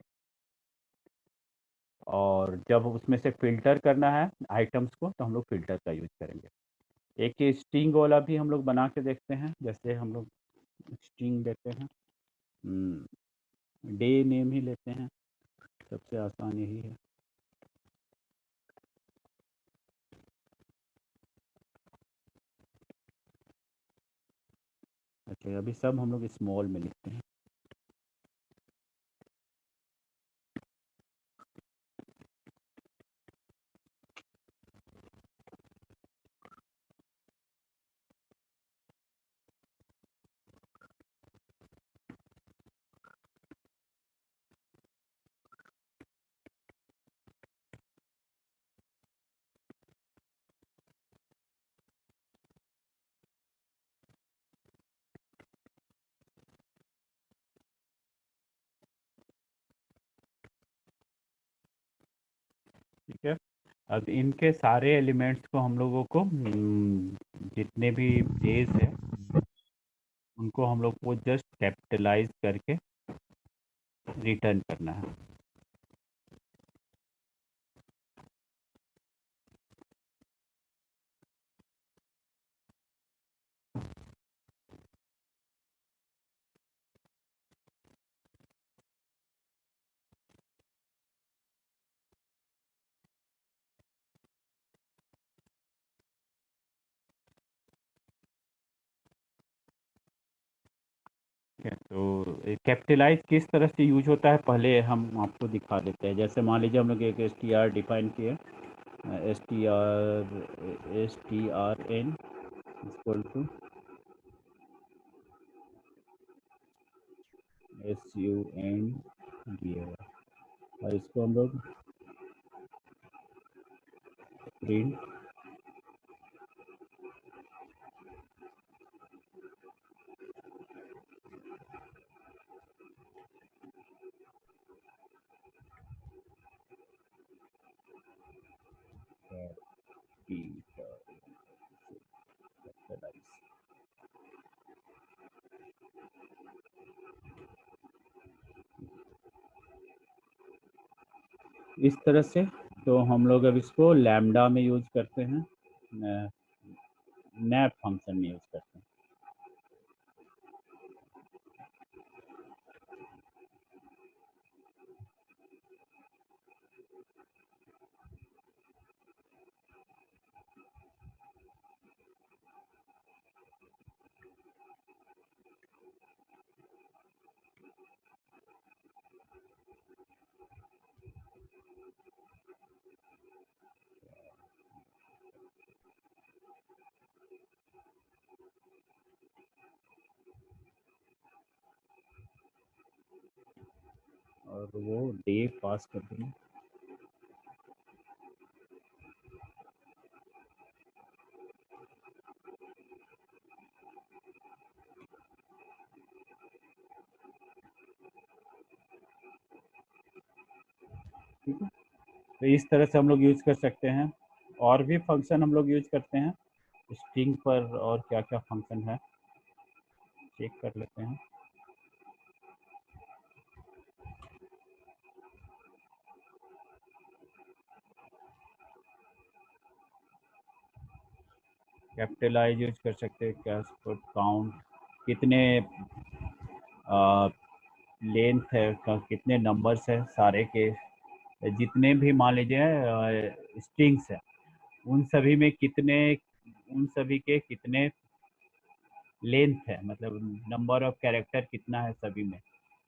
[SPEAKER 1] और जब उसमें से फिल्टर करना है आइटम्स को तो हम लोग फिल्टर का यूज करेंगे। एक ये स्ट्रिंग वाला भी हम लोग बना के देखते हैं। जैसे हम लोग स्ट्रिंग लेते हैं, डे नेम ही लेते हैं, सबसे आसान यही है। अच्छा, अभी सब हम लोग स्मॉल में लिखते हैं। ठीक है, अब इनके सारे एलिमेंट्स को हम लोगों को जितने भी डेज है उनको हम लोग को जस्ट कैपिटलाइज करके रिटर्न करना है। है, तो कैपिटलाइज किस तरह से यूज होता है पहले हम आपको दिखा देते हैं। जैसे मान लीजिए हम लोग एक एस टी आर डिफाइन किए, S T R N equal to S U N दिया हुआ, और इसको हम लोग प्रिंट इस तरह से। तो हम लोग अब इसको लैम्डा में यूज करते हैं, नैप फंक्शन में यूज करते हैं। और वो डे पास कर देंगे। ठीक है, तो इस तरह से हम लोग यूज कर सकते हैं। और भी फंक्शन हम लोग यूज करते हैं स्ट्रिंग पर, और क्या क्या फंक्शन है चेक कर लेते हैं। कैपिटलाइज यूज कर सकते हैं, कैश काउंट, कितने लेंथ है कितने नंबर्स है सारे के, जितने भी मान लीजिए स्ट्रिंग्स है, उन सभी में कितने, उन सभी के कितने लेंथ है, मतलब नंबर ऑफ कैरेक्टर कितना है सभी में।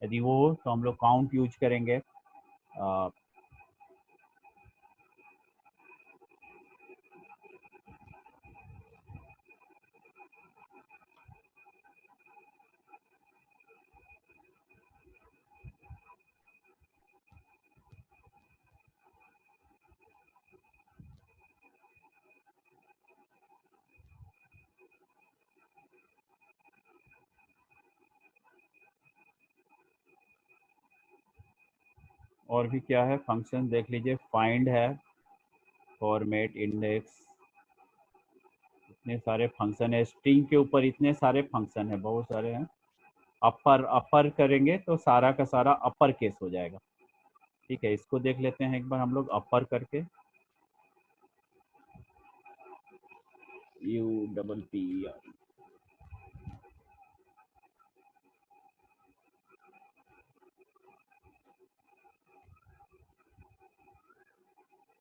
[SPEAKER 1] यदि वो हो तो हम लोग काउंट यूज करेंगे। अ, और भी क्या है फंक्शन देख लीजिए, फाइंड है, फॉर्मेट, इंडेक्स, इतने सारे फंक्शन है स्ट्रिंग के ऊपर, इतने सारे फंक्शन है, बहुत सारे हैं। अपर अपर करेंगे तो सारा का सारा अपर केस हो जाएगा। ठीक है, इसको देख लेते हैं एक बार हम लोग अपर करके, यू डबल पी आर।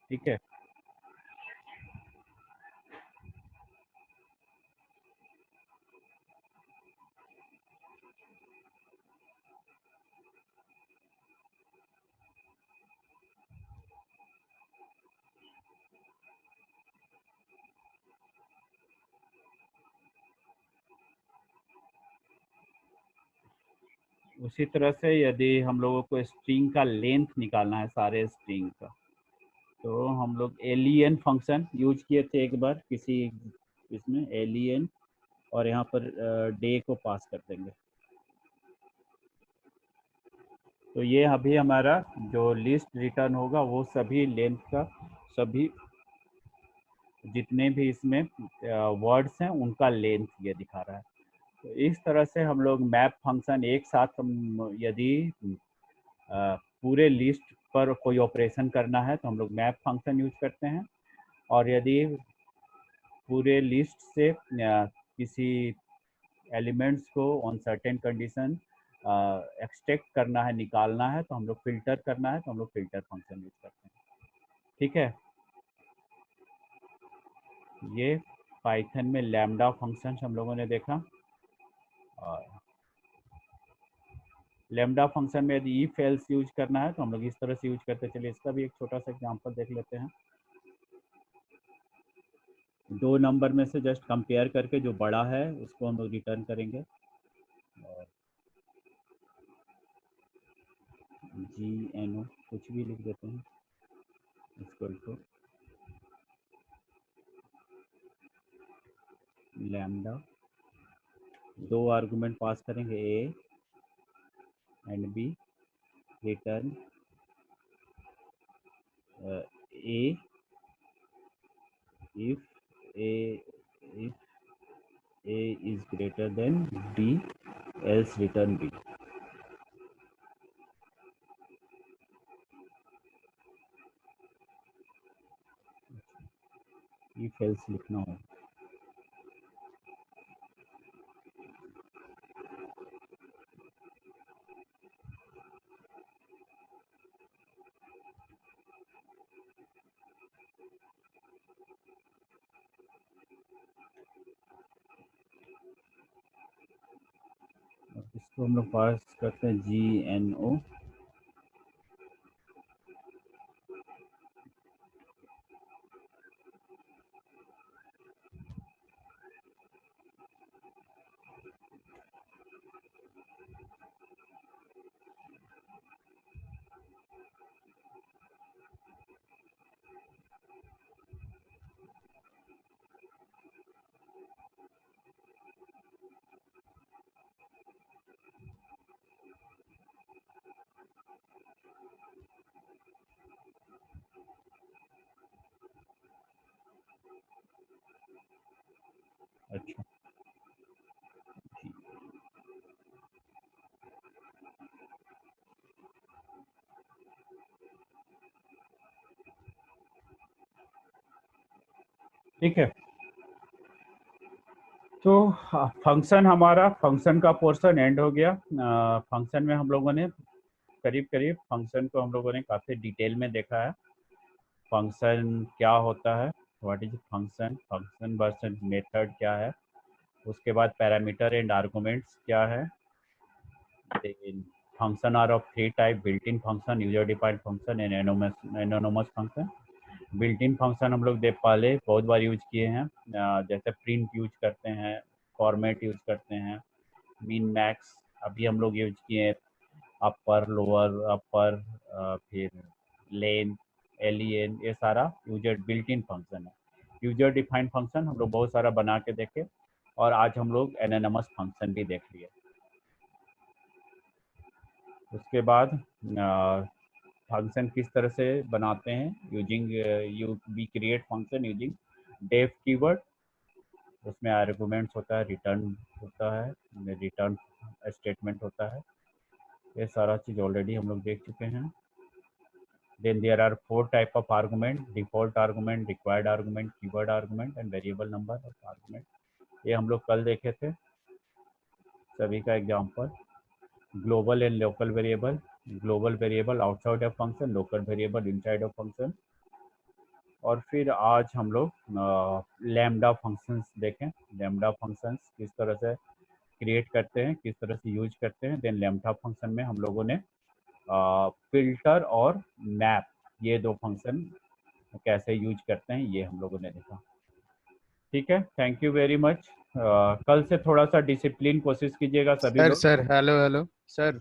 [SPEAKER 1] ठीक है, उसी तरह से यदि हम लोगों को स्ट्रिंग का लेंथ निकालना है सारे स्ट्रिंग का, तो हम लोग एलियन फंक्शन यूज किए थे एक बार किसी इसमें, एलियन, और यहाँ पर डे को पास कर देंगे। तो ये अभी हमारा जो लिस्ट रिटर्न होगा वो सभी लेंथ का, सभी जितने भी इसमें वर्ड्स हैं उनका लेंथ ये दिखा रहा है। तो इस तरह से हम लोग मैप फंक्शन एक साथ हम यदि पूरे लिस्ट पर कोई ऑपरेशन करना है तो हम लोग मैप फंक्शन यूज करते हैं, और यदि पूरे लिस्ट से किसी एलिमेंट्स को ऑन सर्टेन कंडीशन एक्सट्रैक्ट करना है, निकालना है, तो हम लोग फिल्टर करना है तो हम लोग फिल्टर फंक्शन यूज करते हैं। ठीक है, ये पाइथन में लैम्डा फंक्शन हम लोगों ने देखा। और लैम्डा फंक्शन में यदि इफ एल्स यूज करना है तो हम लोग इस तरह से यूज करते हैं। चलिए इसका भी एक छोटा सा एग्जांपल देख लेते हैं। दो नंबर में से जस्ट कंपेयर करके जो बड़ा है उसको हम लोग रिटर्न करेंगे। GNO कुछ भी लिख देते हैं, इक्वल टू लैम्डा, दो आर्गुमेंट पास करेंगे A and B, return A if A is greater than B, else return B। if else लिखना हो इसको हम लोग पास करते हैं GNO, अच्छा ठीक है। तो फंक्शन हमारा, फंक्शन का पोर्शन एंड हो गया। फंक्शन में हम लोगों ने करीब करीब फंक्शन को हम लोगों ने काफ़ी डिटेल में देखा है। फंक्शन क्या होता है, what is function, function versus method क्या है, उसके बाद पैरामीटर एंड आर्गुमेंट्स क्या है। Function are of three type, built in function, user defined function and anonymous function. Built in function हम लोग पहले बहुत बार यूज किए हैं, जैसे प्रिंट यूज करते हैं, फॉर्मेट यूज करते हैं, मिन मैक्स अभी हम लोग यूज किए हैं, अपर लोअर अपर, फिर लेन LEN, ये सारा यूजर बिल्ट इन फंक्शन है। यूजर डिफाइंड फंक्शन हम लोग बहुत सारा बना के देखे, और आज हम लोग एनोनिमस फंक्शन भी देख लिए। उसके बाद फंक्शन किस तरह से बनाते हैं, using we create function using def keyword. उसमें आर्गुमेंट्स होता है, रिटर्न होता है, रिटर्न स्टेटमेंट होता है, ये सारा चीज़ ऑलरेडी हम लोग देख चुके हैं। Then there are four type of argument: default argument, required argument, keyword argument and variable number of argument। ये हम लोग कल देखे थे सभी का example. Global and local variable, global variable outside of function, local variable inside of function. और फिर आज हम लोग लैम्डा फंक्शंस देखें, लैम्डा फंक्शंस किस तरह से क्रिएट करते हैं, किस तरह से यूज करते हैं। देन लैम्डा फंक्शन में हम लोगों ने फिल्टर और मैप, ये दो फंक्शन कैसे यूज करते हैं ये हम लोगों ने देखा। ठीक है, थैंक यू वेरी मच। कल से थोड़ा सा डिसिप्लिन कोशिश कीजिएगा सभी
[SPEAKER 5] सर
[SPEAKER 1] लोग।
[SPEAKER 5] Sir hello hello sir.